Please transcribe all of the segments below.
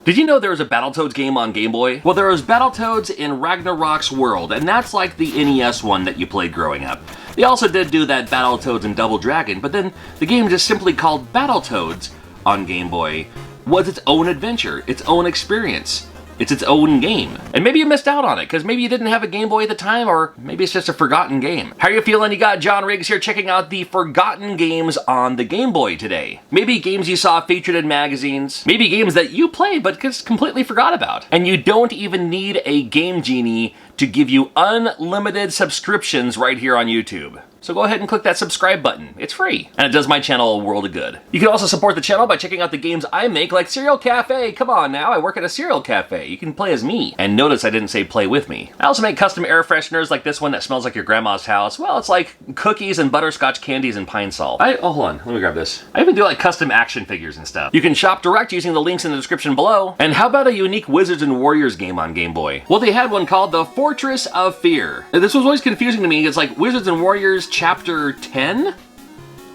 Did you know there was a Battletoads game on Game Boy? Well, there was Battletoads in Ragnarok's World, and that's like the NES one that you played growing up. They also did do that Battletoads and Double Dragon, but then the game just simply called Battletoads on Game Boy was its own adventure, its own experience. It's its own game. And maybe you missed out on it, because maybe you didn't have a Game Boy at the time, or maybe it's just a forgotten game. How are you feeling? You got John Riggs here checking out the forgotten games on the Game Boy today. Maybe games you saw featured in magazines, maybe games that you played but just completely forgot about. And you don't even need a Game Genie to give you unlimited subscriptions right here on YouTube. So go ahead and click that subscribe button. It's free, and it does my channel a world of good. You can also support the channel by checking out the games I make, like Cereal Cafe. Come on now, I work at a cereal cafe. You can play as me. And notice I didn't say play with me. I also make custom air fresheners like this one that smells like your grandma's house. Well, it's like cookies and butterscotch candies and pine salt. Oh, hold on, let me grab this. I even do like custom action figures and stuff. You can shop direct using the links in the description below. And how about a unique Wizards and Warriors game on Game Boy? Well, they had one called The Fortress of Fear. This was always confusing to me. It's like Wizards and Warriors Chapter 10?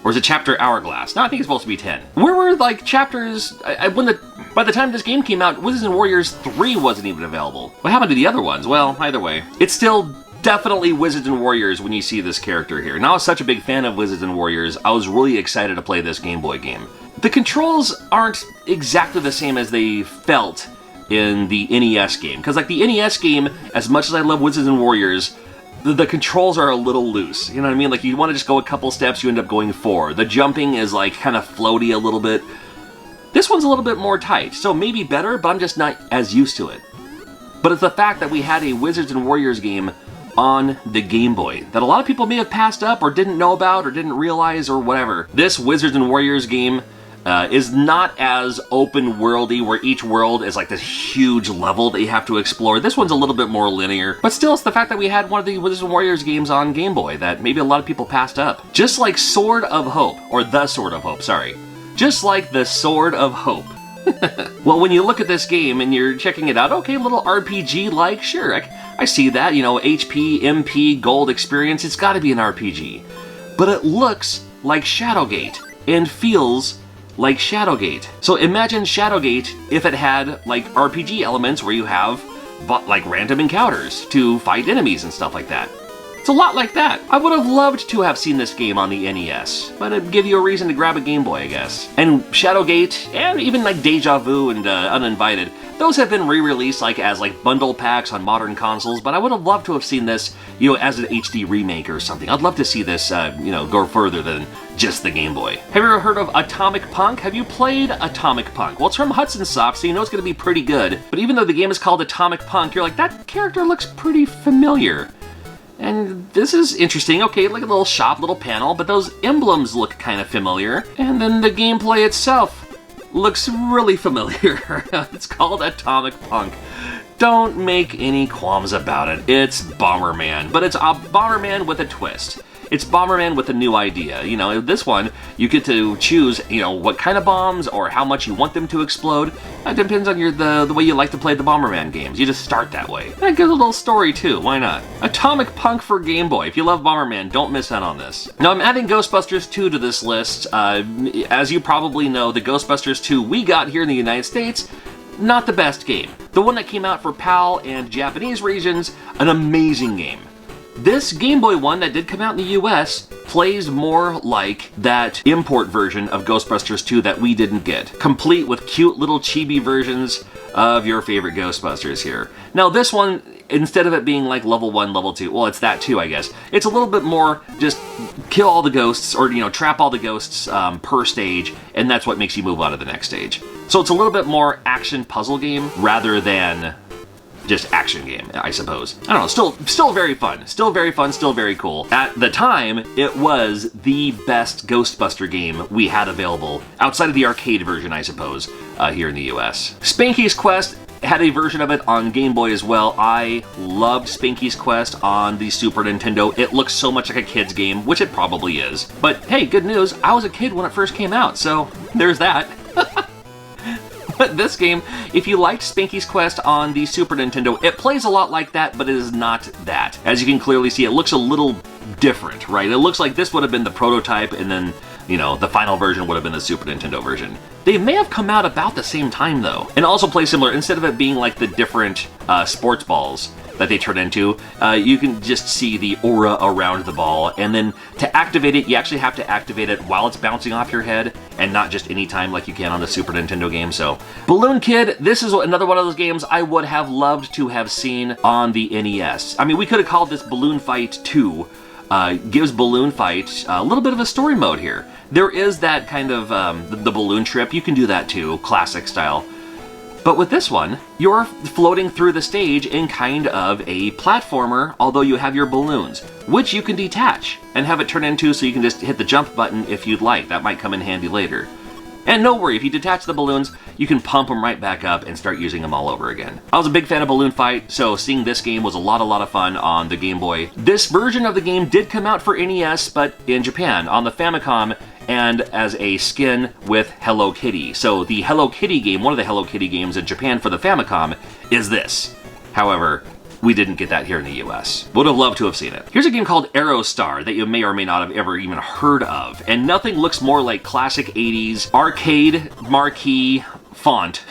Or is it Chapter Hourglass? No, I think it's supposed to be 10. Where were, like, chapters... by the time this game came out, Wizards and Warriors 3 wasn't even available. What happened to the other ones? Well, either way. It's still definitely Wizards and Warriors when you see this character here. And I was such a big fan of Wizards and Warriors, I was really excited to play this Game Boy game. The controls aren't exactly the same as they felt in the NES game. Because, like, the NES game, as much as I love Wizards and Warriors, the controls are a little loose. You know what I mean? Like, you want to just go a couple steps, you end up going 4. The jumping is, like, kind of floaty a little bit. This one's a little bit more tight, so maybe better, but I'm just not as used to it. But it's the fact that we had a Wizards and Warriors game on the Game Boy that a lot of people may have passed up or didn't know about or didn't realize or whatever. This Wizards and Warriors game is not as open-worldy, where each world is like this huge level that you have to explore. This one's a little bit more linear, but still it's the fact that we had one of the Wizards and Warriors games on Game Boy that maybe a lot of people passed up. Just like Sword of Hope, or The Sword of Hope, sorry. Just like the Sword of Hope. Well, when you look at this game and you're checking it out, okay, a little RPG-like, sure, I see that, you know, HP, MP, gold experience, it's gotta be an RPG. But it looks like Shadowgate, and feels like Shadowgate. So imagine Shadowgate if it had, like, RPG elements where you have, like, random encounters to fight enemies and stuff like that. It's a lot like that. I would have loved to have seen this game on the NES, but it'd give you a reason to grab a Game Boy, I guess. And Shadowgate, and even like Deja Vu and Uninvited, those have been re-released as bundle packs on modern consoles, but I would have loved to have seen this, you know, as an HD remake or something. I'd love to see this, you know, go further than just the Game Boy. Have you ever heard of Atomic Punk? Have you played Atomic Punk? Well, it's from Hudson Soft, so you know it's going to be pretty good. But even though the game is called Atomic Punk, you're like, that character looks pretty familiar. And this is interesting. Okay, like a little shop, little panel, but those emblems look kind of familiar. And then the gameplay itself looks really familiar. It's called Atomic Punk. Don't make any qualms about it. It's Bomberman, but it's a Bomberman with a twist. It's Bomberman with a new idea. You know, this one, you get to choose, you know, what kind of bombs or how much you want them to explode. That depends on the way you like to play the Bomberman games. You just start that way. And it gives a little story, too. Why not? Atomic Punk for Game Boy. If you love Bomberman, don't miss out on this. Now, I'm adding Ghostbusters 2 to this list. As you probably know, the Ghostbusters 2 we got here in the United States, not the best game. The one that came out for PAL and Japanese regions, an amazing game. This Game Boy one that did come out in the US plays more like that import version of Ghostbusters 2 that we didn't get, complete with cute little chibi versions of your favorite Ghostbusters here. Now this one, instead of it being like level 1, level 2, well, it's that too, I guess. It's a little bit more just kill all the ghosts, or, you know, trap all the ghosts per stage, and that's what makes you move on to the next stage. So it's a little bit more action puzzle game rather than just action game, I suppose. I don't know, still very fun. Still very fun, still very cool. At the time, it was the best Ghostbuster game we had available, outside of the arcade version, I suppose, here in the US. Spanky's Quest had a version of it on Game Boy as well. I loved Spanky's Quest on the Super Nintendo. It looks so much like a kid's game, which it probably is. But hey, good news, I was a kid when it first came out, so there's that. But this game, if you liked Spanky's Quest on the Super Nintendo, it plays a lot like that, but it is not that. As you can clearly see, it looks a little different, right? It looks like this would have been the prototype, and then You know, the final version would have been the Super Nintendo version. They may have come out about the same time, though, and also play similar. Instead of it being like the different sports balls that they turn into, you can just see the aura around the ball, and then to activate it, you actually have to activate it while it's bouncing off your head, and not just any time like you can on the Super Nintendo game. So, Balloon Kid, this is another one of those games I would have loved to have seen on the NES. I mean, we could have called this Balloon Fight 2. Gives Balloon Fight a little bit of a story mode here. There is that kind of, the balloon trip, you can do that too, classic style. But with this one, you're floating through the stage in kind of a platformer, although you have your balloons, which you can detach and have it turn into so you can just hit the jump button if you'd like. That might come in handy later. And no worry, if you detach the balloons, you can pump them right back up and start using them all over again. I was a big fan of Balloon Fight, so seeing this game was a lot of fun on the Game Boy. This version of the game did come out for NES, but in Japan, on the Famicom, and as a skin with Hello Kitty. So the Hello Kitty game, one of the Hello Kitty games in Japan for the Famicom, is this. However, we didn't get that here in the US. Would have loved to have seen it. Here's a game called Aerostar that you may or may not have ever even heard of, and nothing looks more like classic 80s arcade marquee font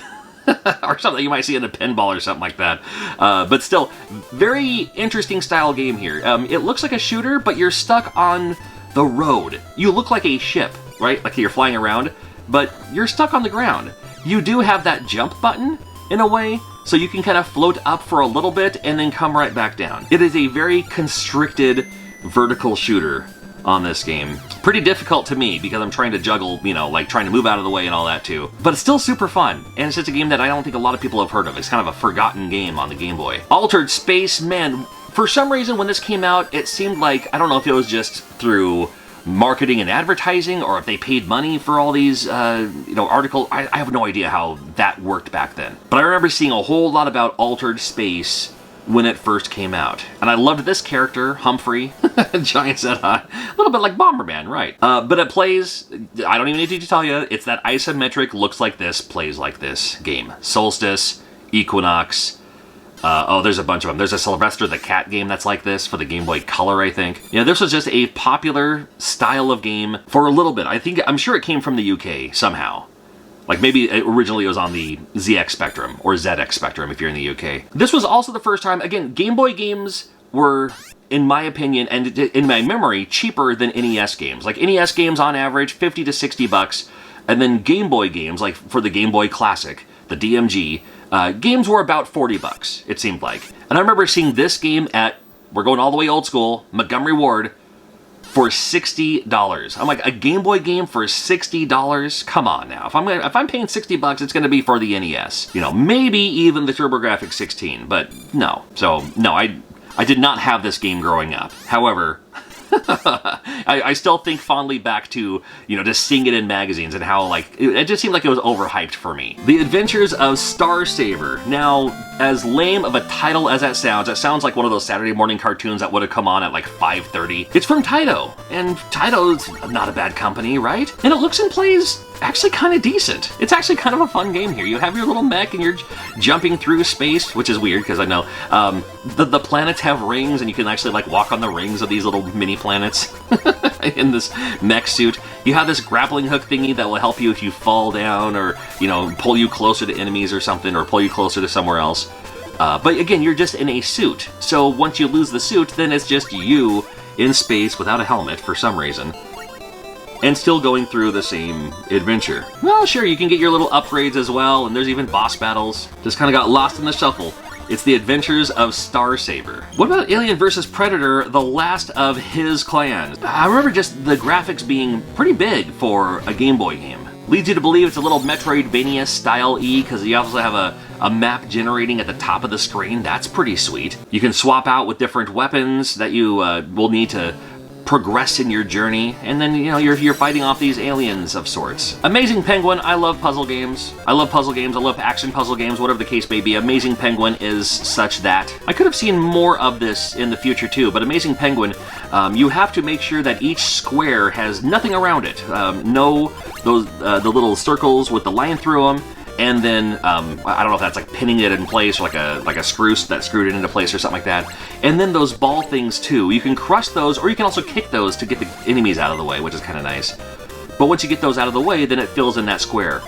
or something you might see in a pinball or something like that. But still, very interesting style game here. It looks like a shooter, but you're stuck on the road. You look like a ship, right? Like you're flying around, but you're stuck on the ground. You do have that jump button, in a way, so you can kind of float up for a little bit and then come right back down. It is a very constricted vertical shooter on this game. Pretty difficult to me because I'm trying to juggle, you know, like trying to move out of the way and all that too. But it's still super fun, and it's just a game that I don't think a lot of people have heard of. It's kind of a forgotten game on the Game Boy. Altered Space, man, for some reason when this came out, it seemed like, I don't know if it was just through marketing and advertising, or if they paid money for all these, articles. I have no idea how that worked back then. But I remember seeing a whole lot about Altered Space when it first came out. And I loved this character, Humphrey, giant set high. A little bit like Bomberman, right. But it plays, I don't even need to tell you, it's that isometric, looks like this, plays like this game. Solstice, Equinox, there's a bunch of them. There's a Sylvester the Cat game that's like this for the Game Boy Color, I think. You know, this was just a popular style of game for a little bit. I'm sure it came from the UK somehow. Like maybe originally it was on the ZX Spectrum or ZX Spectrum if you're in the UK. This was also the first time, again, Game Boy games were, in my opinion and in my memory, cheaper than NES games. Like NES games on average, 50 to 60 bucks. And then Game Boy games, like for the Game Boy Classic, the DMG, games were about 40 bucks, it seemed like. And I remember seeing this game at, we're going all the way old school, Montgomery Ward, for $60. I'm like, a Game Boy game for $60? Come on now. If I'm paying 60 bucks, it's gonna be for the NES. You know, maybe even the TurboGrafx 16, but no. So, no, I did not have this game growing up. However, I still think fondly back to, just seeing it in magazines and how, like, it just seemed like it was overhyped for me. The Adventures of Star Saver. Now, as lame of a title as that sounds like one of those Saturday morning cartoons that would have come on at like 5:30. It's from Taito, and Taito's not a bad company, right? And it looks and plays actually kind of decent. It's actually kind of a fun game here. You have your little mech and you're jumping through space, which is weird because I know the planets have rings and you can actually like walk on the rings of these little mini planets in this mech suit. You have this grappling hook thingy that will help you if you fall down or, pull you closer to enemies or something, or pull you closer to somewhere else. But again, you're just in a suit. So once you lose the suit, then it's just you in space without a helmet for some reason, and still going through the same adventure. Well, sure, you can get your little upgrades as well, and there's even boss battles. Just kind of got lost in the shuffle. It's the Adventures of Star Saver. What about Alien vs. Predator, the last of his clans? I remember just the graphics being pretty big for a Game Boy game. Leads you to believe it's a little Metroidvania style-y, because you also have a map generating at the top of the screen. That's pretty sweet. You can swap out with different weapons that you will need to progress in your journey, and then you're fighting off these aliens of sorts. Amazing Penguin, I love puzzle games. I love action puzzle games, whatever the case may be. Amazing Penguin is such that. I could have seen more of this in the future too, but Amazing Penguin, you have to make sure that each square has nothing around it. The little circles with the line through them. And then, I don't know if that's like pinning it in place, or like a screw that screwed it into place or something like that. And then those ball things too. You can crush those, or you can also kick those to get the enemies out of the way, which is kind of nice. But once you get those out of the way, then it fills in that square.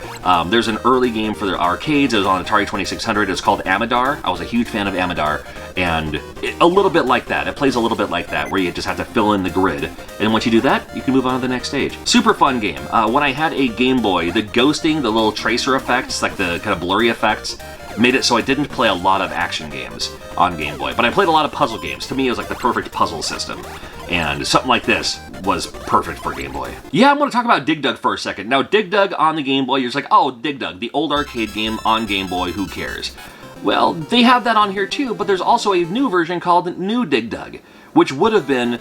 There's an early game for the arcades. It was on Atari 2600. It's called Amadar. I was a huge fan of Amadar, and a little bit like that. It plays a little bit like that, where you just have to fill in the grid. And once you do that, you can move on to the next stage. Super fun game. When I had a Game Boy, the ghosting, the little tracer effects, like the kind of blurry effects, made it so I didn't play a lot of action games on Game Boy, but I played a lot of puzzle games. To me, it was like the perfect puzzle system, and something like this was perfect for Game Boy. Yeah, I'm going to talk about Dig Dug for a second. Now, Dig Dug on the Game Boy, you're just like, oh, Dig Dug, the old arcade game on Game Boy, who cares? Well, they have that on here too, but there's also a new version called New Dig Dug, which would have been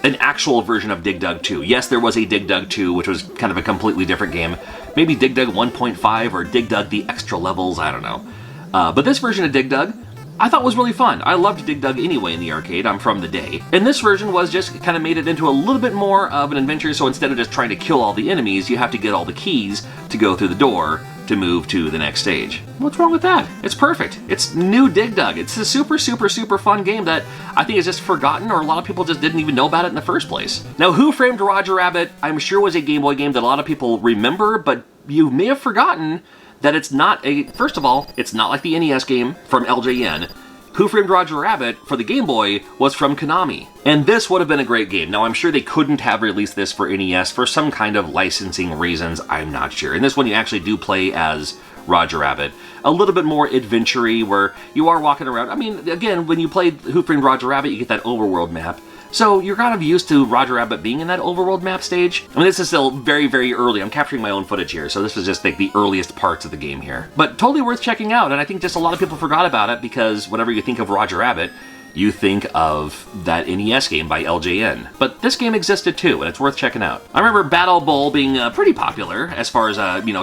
an actual version of Dig Dug 2. Yes, there was a Dig Dug 2, which was kind of a completely different game. Maybe Dig Dug 1.5 or Dig Dug the Extra Levels, I don't know. But this version of Dig Dug, I thought was really fun. I loved Dig Dug anyway in the arcade. I'm from the day. And this version was just kind of made it into a little bit more of an adventure, so instead of just trying to kill all the enemies, you have to get all the keys to go through the door to move to the next stage. What's wrong with that? It's perfect. It's New Dig Dug. It's a super, super, super fun game that I think is just forgotten, or a lot of people just didn't even know about it in the first place. Now, Who Framed Roger Rabbit, I'm sure was a Game Boy game that a lot of people remember, but you may have forgotten that it's not a, first of all, it's not like the NES game from LJN. Who Framed Roger Rabbit for the Game Boy was from Konami. And this would have been a great game. Now, I'm sure they couldn't have released this for NES for some kind of licensing reasons, I'm not sure. In this one, you actually do play as Roger Rabbit. A little bit more adventure-y, where you are walking around. I mean, again, when you played Who Framed Roger Rabbit, you get that overworld map. So you're kind of used to Roger Rabbit being in that overworld map stage. I mean, this is still very, very early. I'm capturing my own footage here, so this was just like the earliest parts of the game here. But totally worth checking out, and I think just a lot of people forgot about it because whenever you think of Roger Rabbit, you think of that NES game by LJN. But this game existed too, and it's worth checking out. I remember Battle Bowl being pretty popular as far as,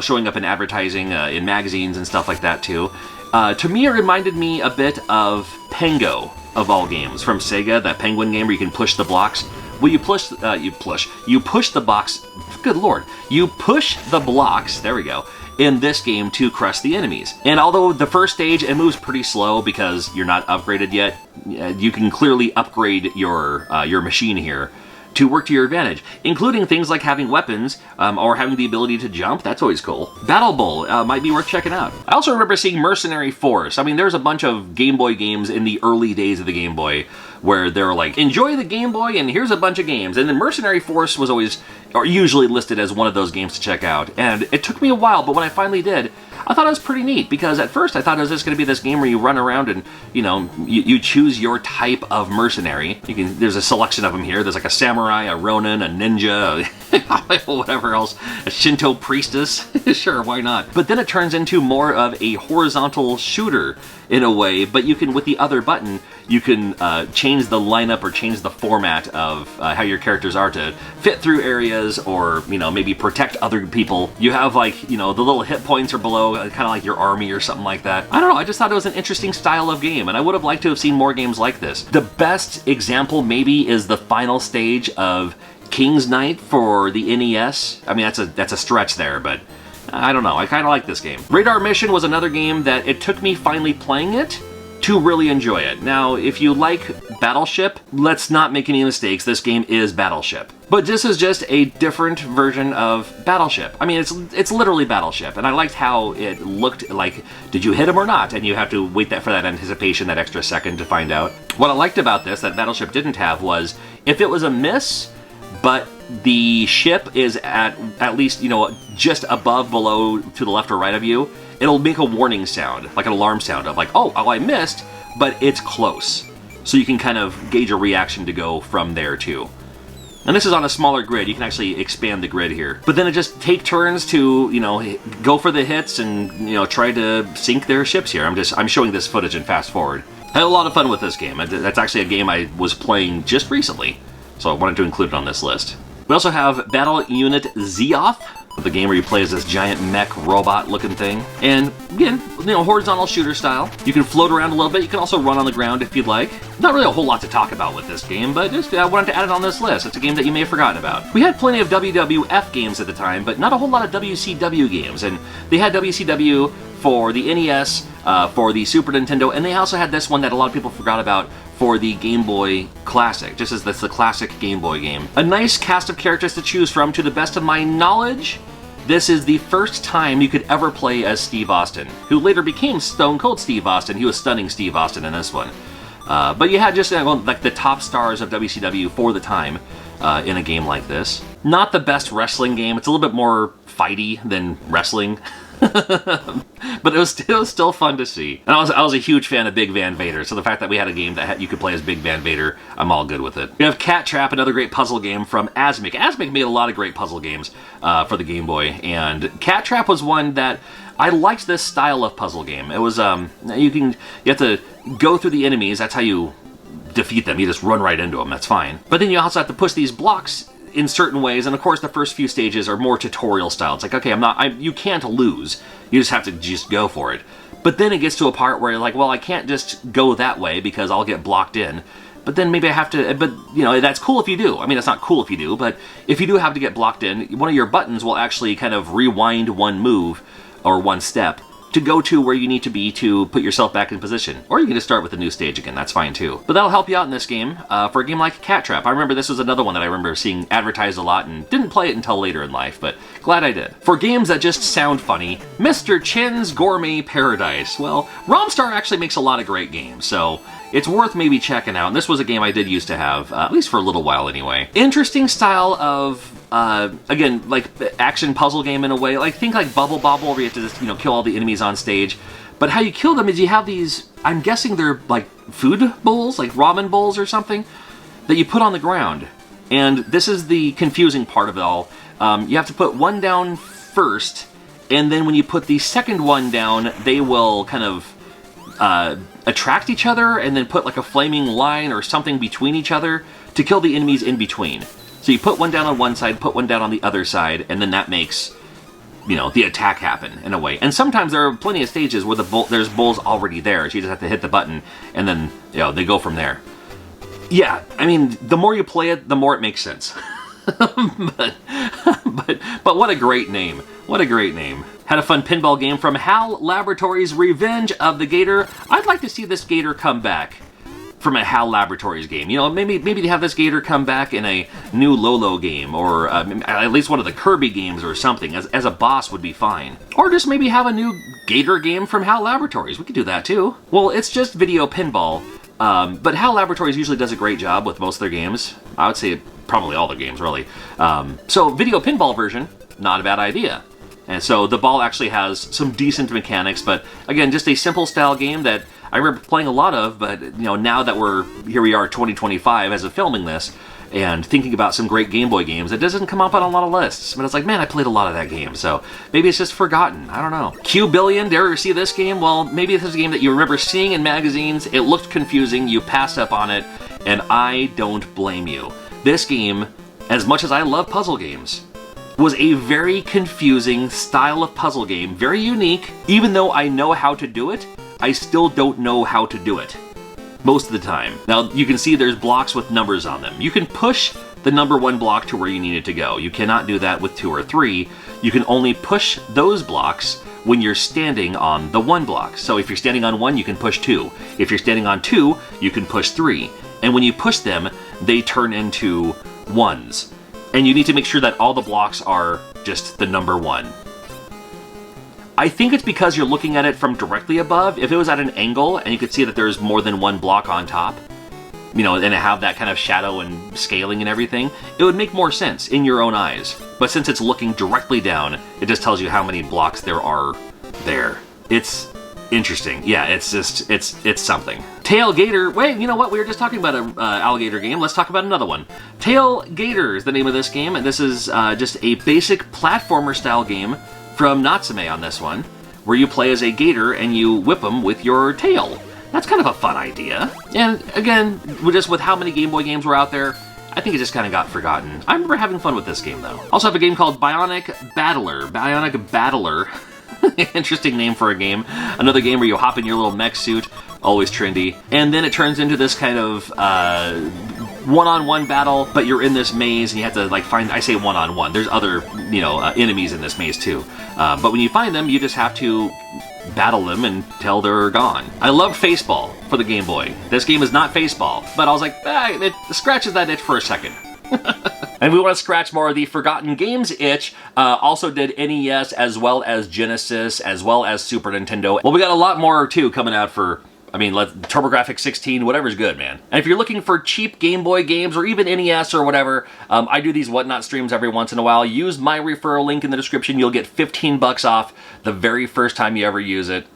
showing up in advertising in magazines and stuff like that too. To me, it reminded me a bit of Pengo, of all games, from Sega, that penguin game where you can push the blocks. Well, you push the box, good lord, you push the blocks, there we go, in this game to crush the enemies. And although the first stage, it moves pretty slow because you're not upgraded yet, you can clearly upgrade your machine here to work to your advantage, including things like having weapons or having the ability to jump. That's always cool. Battle Bowl might be worth checking out. I also remember seeing Mercenary Force. I mean, there's a bunch of Game Boy games in the early days of the Game Boy where they're like, enjoy the Game Boy and here's a bunch of games. And then Mercenary Force was always, or usually listed as one of those games to check out. And it took me a while, but when I finally did, I thought it was pretty neat, because at first I thought it was just going to be this game where you run around and, you choose your type of mercenary. There's a selection of them here. There's like a samurai, a ronin, a ninja, whatever else, a Shinto priestess. Sure, why not? But then it turns into more of a horizontal shooter in a way, but you can, with the other button, you can change the lineup or change the format of how your characters are to fit through areas, or, maybe protect other people. You have, like, the little hit points are below, kind of like your army or something like that. I don't know, I just thought it was an interesting style of game, and I would have liked to have seen more games like this. The best example, maybe, is the final stage of King's Knight for the NES. I mean, that's a stretch there, but I don't know, I kind of like this game. Radar Mission was another game that it took me finally playing it to really enjoy it. Now, if you like Battleship, let's not make any mistakes, this game is Battleship. But this is just a different version of Battleship. I mean, it's literally Battleship, and I liked how it looked like, did you hit him or not? And you have to wait for that anticipation, that extra second to find out. What I liked about this that Battleship didn't have was, if it was a miss, but the ship is at least, just above, below, to the left or right of you, it'll make a warning sound, like an alarm sound of like, oh, I missed, but it's close. So you can kind of gauge a reaction to go from there too. And this is on a smaller grid. You can actually expand the grid here. But then it just take turns to, go for the hits and, try to sink their ships here. I'm showing this footage and fast forward. I had a lot of fun with this game. That's actually a game I was playing just recently, so I wanted to include it on this list. We also have Battle Unit Zoth, the game where you play as this giant mech robot looking thing. And again, horizontal shooter style. You can float around a little bit. You can also run on the ground if you'd like. Not really a whole lot to talk about with this game, but just I wanted to add it on this list. It's a game that you may have forgotten about. We had plenty of WWF games at the time, but not a whole lot of WCW games. And they had WCW for the NES, for the Super Nintendo, and they also had this one that a lot of people forgot about for the Game Boy Classic, just as that's the classic Game Boy game. A nice cast of characters to choose from. To the best of my knowledge, this is the first time you could ever play as Steve Austin, who later became Stone Cold Steve Austin. He was stunning Steve Austin in this one. But you had just like the top stars of WCW for the time in a game like this. Not the best wrestling game. It's a little bit more fighty than wrestling. But it was still fun to see. And I was a huge fan of Big Van Vader, so the fact that we had a game that you could play as Big Van Vader, I'm all good with it. We have Cat Trap, another great puzzle game from Asmik. Asmik made a lot of great puzzle games for the Game Boy, and Cat Trap was one that I liked this style of puzzle game. It was you have to go through the enemies. That's how you defeat them. You just run right into them. That's fine. But then you also have to push these blocks in certain ways, and of course the first few stages are more tutorial style. It's like, okay, you can't lose. You just have to just go for it. But then it gets to a part where you're like, well, I can't just go that way because I'll get blocked in. But then maybe I have to, but you know, that's cool if you do. I mean, it's not cool if you do, but if you do have to get blocked in, one of your buttons will actually kind of rewind one move or one step to go to where you need to be to put yourself back in position. Or you can just start with a new stage again, that's fine too. But that'll help you out in this game for a game like Cat Trap. I remember this was another one that I remember seeing advertised a lot and didn't play it until later in life, but glad I did. For games that just sound funny, Mr. Chin's Gourmet Paradise. Well, Romstar actually makes a lot of great games, so it's worth maybe checking out. And this was a game I did used to have, at least for a little while anyway. Interesting style of again, like action puzzle game in a way. Like think like Bubble Bobble, where you have to just, kill all the enemies on stage. But how you kill them is you have these, I'm guessing they're like food bowls, like ramen bowls or something, that you put on the ground. And this is the confusing part of it all. You have to put one down first, and then when you put the second one down, they will kind of attract each other and then put like a flaming line or something between each other to kill the enemies in between. So you put one down on one side, put one down on the other side, and then that makes, the attack happen in a way. And sometimes there are plenty of stages where there's bowls already there, so you just have to hit the button, and then, they go from there. Yeah, I mean, the more you play it, the more it makes sense. but what a great name. What a great name. Had a fun pinball game from HAL Laboratories, Revenge of the Gator. I'd like to see this Gator come back from a HAL Laboratories game. Maybe they have this Gator come back in a new Lolo game, or at least one of the Kirby games or something, as a boss would be fine. Or just maybe have a new Gator game from HAL Laboratories. We could do that too. Well, it's just video pinball, but HAL Laboratories usually does a great job with most of their games. I would say probably all their games, really. So video pinball version, not a bad idea. And so the ball actually has some decent mechanics, but again, just a simple style game that I remember playing a lot of, but now that here we are 2025 as of filming this, and thinking about some great Game Boy games, it doesn't come up on a lot of lists. But it's like, man, I played a lot of that game, so maybe it's just forgotten. I don't know. Q-Billion, did you ever see this game? Well, maybe this is a game that you remember seeing in magazines. It looked confusing, you passed up on it, and I don't blame you. This game, as much as I love puzzle games, was a very confusing style of puzzle game, very unique. Even though I know how to do it, I still don't know how to do it most of the time. Now, you can see there's blocks with numbers on them. You can push the number 1 block to where you need it to go. You cannot do that with 2 or 3. You can only push those blocks when you're standing on the 1 block. So if you're standing on 1, you can push 2. If you're standing on 2, you can push 3. And when you push them, they turn into 1s. And you need to make sure that all the blocks are just the number 1. I think it's because you're looking at it from directly above. If it was at an angle and you could see that there's more than 1 block on top, and have that kind of shadow and scaling and everything, it would make more sense in your own eyes. But since it's looking directly down, it just tells you how many blocks there are there. It's interesting. Yeah, it's something. Tail Gator. Wait, you know what? We were just talking about an alligator game. Let's talk about another one. Tail Gator is the name of this game, and this is just a basic platformer style game from Natsume on this one, where you play as a gator and you whip them with your tail. That's kind of a fun idea. And again, just with how many Game Boy games were out there, I think it just kind of got forgotten. I remember having fun with this game, though. Also have a game called Bionic Battler. Bionic Battler. Interesting name for a game. Another game where you hop in your little mech suit, always trendy. And then it turns into this kind of one-on-one battle, but you're in this maze and you have to like find, I say one-on-one, there's other, you know, enemies in this maze too. But when you find them, you just have to battle them until they're gone. I loved Faceball for the Game Boy. This game is not Faceball, but I was like, it scratches that itch for a second. And we want to scratch more of the Forgotten Games itch. Also did NES as well as Genesis as well as Super Nintendo. Well, we got a lot more too coming out for, I mean, TurboGrafx 16, whatever's good, man. And if you're looking for cheap Game Boy games or even NES or whatever, I do these Whatnot streams every once in a while. Use my referral link in the description. You'll get 15 bucks off the very first time you ever use it.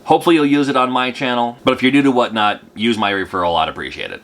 Hopefully you'll use it on my channel. But if you're new to Whatnot, use my referral. I'd appreciate it.